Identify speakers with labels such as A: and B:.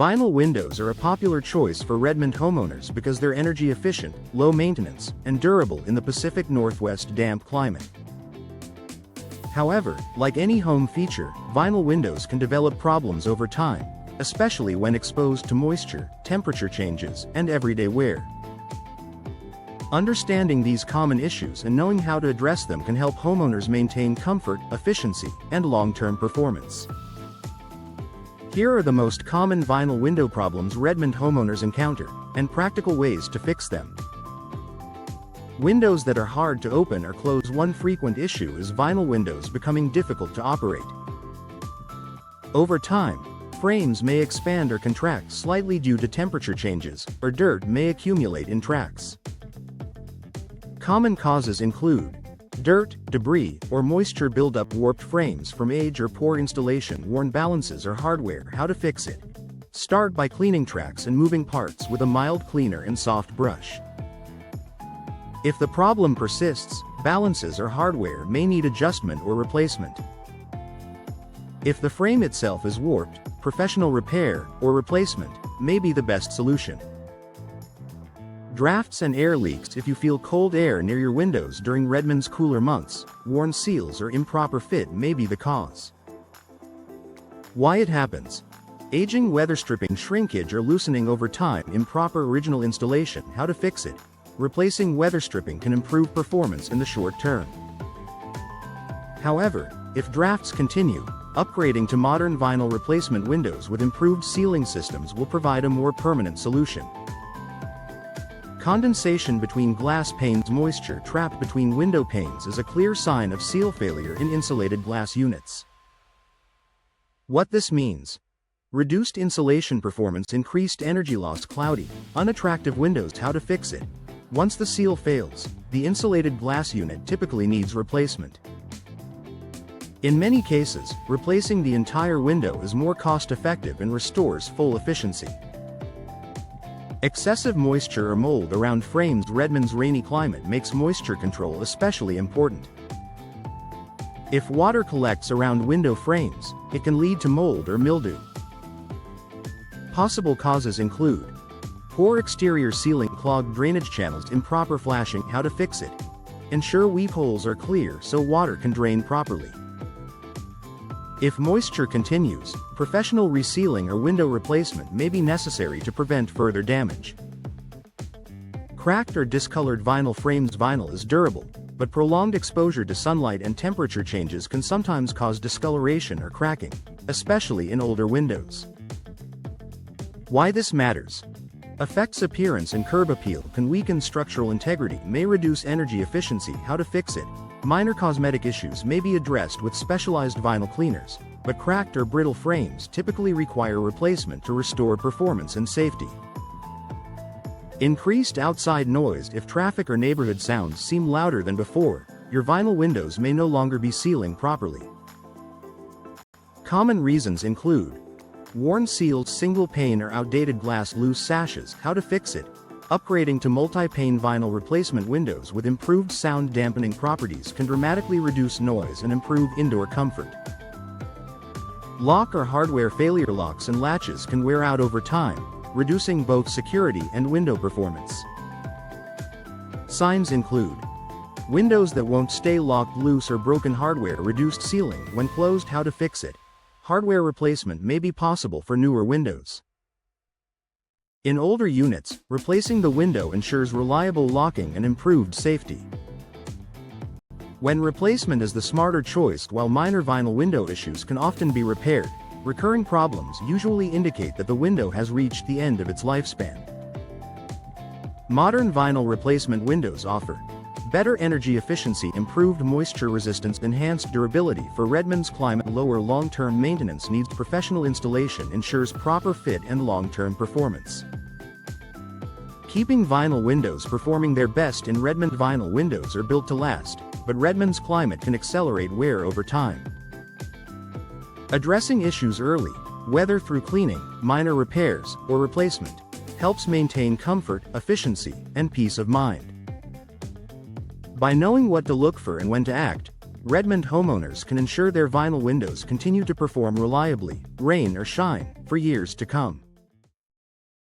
A: Vinyl windows are a popular choice for Redmond homeowners because they're energy efficient, low maintenance, and durable in the Pacific Northwest damp climate. However, like any home feature, vinyl windows can develop problems over time, especially when exposed to moisture, temperature changes, and everyday wear. Understanding these common issues and knowing how to address them can help homeowners maintain comfort, efficiency, and long-term performance. Here are the most common vinyl window problems Redmond homeowners encounter, and practical ways to fix them. Windows that are hard to open or close. One frequent issue is vinyl windows becoming difficult to operate. Over time, frames may expand or contract slightly due to temperature changes, or dirt may accumulate in tracks. Common causes include dirt, debris, or moisture buildup, warped frames from age or poor installation, worn balances or hardware. How to fix it? Start by cleaning tracks and moving parts with a mild cleaner and soft brush. If the problem persists, balances or hardware may need adjustment or replacement. If the frame itself is warped, professional repair or replacement may be the best solution. Drafts and air leaks. If you feel cold air near your windows during Redmond's cooler months, worn seals or improper fit may be the cause. Why it happens? Aging, weather stripping, shrinkage or loosening over time, improper original installation. How to fix it? Replacing weather stripping can improve performance in the short term. However, if drafts continue, upgrading to modern vinyl replacement windows with improved sealing systems will provide a more permanent solution. Condensation between glass panes. Moisture trapped between window panes is a clear sign of seal failure in insulated glass units. What this means: reduced insulation performance, increased energy loss, cloudy, unattractive windows. How to fix it? Once the seal fails, the insulated glass unit typically needs replacement. In many cases, replacing the entire window is more cost-effective and restores full efficiency. Excessive moisture or mold around frames. Redmond's rainy climate makes moisture control especially important. If water collects around window frames, it can lead to mold or mildew. Possible causes include poor exterior sealing, clogged drainage channels, improper flashing. How to fix it? Ensure weep holes are clear so water can drain properly. If moisture continues, professional resealing or window replacement may be necessary to prevent further damage. Cracked or discolored vinyl frames. Vinyl is durable, but prolonged exposure to sunlight and temperature changes can sometimes cause discoloration or cracking, especially in older windows. Why this matters? Affects appearance and curb appeal, can weaken structural integrity, may reduce energy efficiency. How to fix it? Minor cosmetic issues may be addressed with specialized vinyl cleaners, but cracked or brittle frames typically require replacement to restore performance and safety. Increased outside noise. If traffic or neighborhood sounds seem louder than before, your vinyl windows may no longer be sealing properly. Common reasons include worn seals, single pane or outdated glass, loose sashes. How to fix it? Upgrading to multi-pane vinyl replacement windows with improved sound dampening properties can dramatically reduce noise and improve indoor comfort. Lock or hardware failure. Locks and latches can wear out over time, reducing both security and window performance. Signs include windows that won't stay locked, loose or broken hardware, reduced sealing when closed. How to fix it? Hardware replacement may be possible for newer windows. In older units, replacing the window ensures reliable locking and improved safety. When replacement is the smarter choice, while minor vinyl window issues can often be repaired, recurring problems usually indicate that the window has reached the end of its lifespan. Modern vinyl replacement windows offer better energy efficiency, improved moisture resistance, enhanced durability for Redmond's climate. Lower long-term maintenance needs. Professional installation ensures proper fit and long-term performance. Keeping vinyl windows performing their best in Redmond. Vinyl windows are built to last, but Redmond's climate can accelerate wear over time. Addressing issues early, whether through cleaning, minor repairs, or replacement, helps maintain comfort, efficiency, and peace of mind. By knowing what to look for and when to act, Redmond homeowners can ensure their vinyl windows continue to perform reliably, rain or shine, for years to come.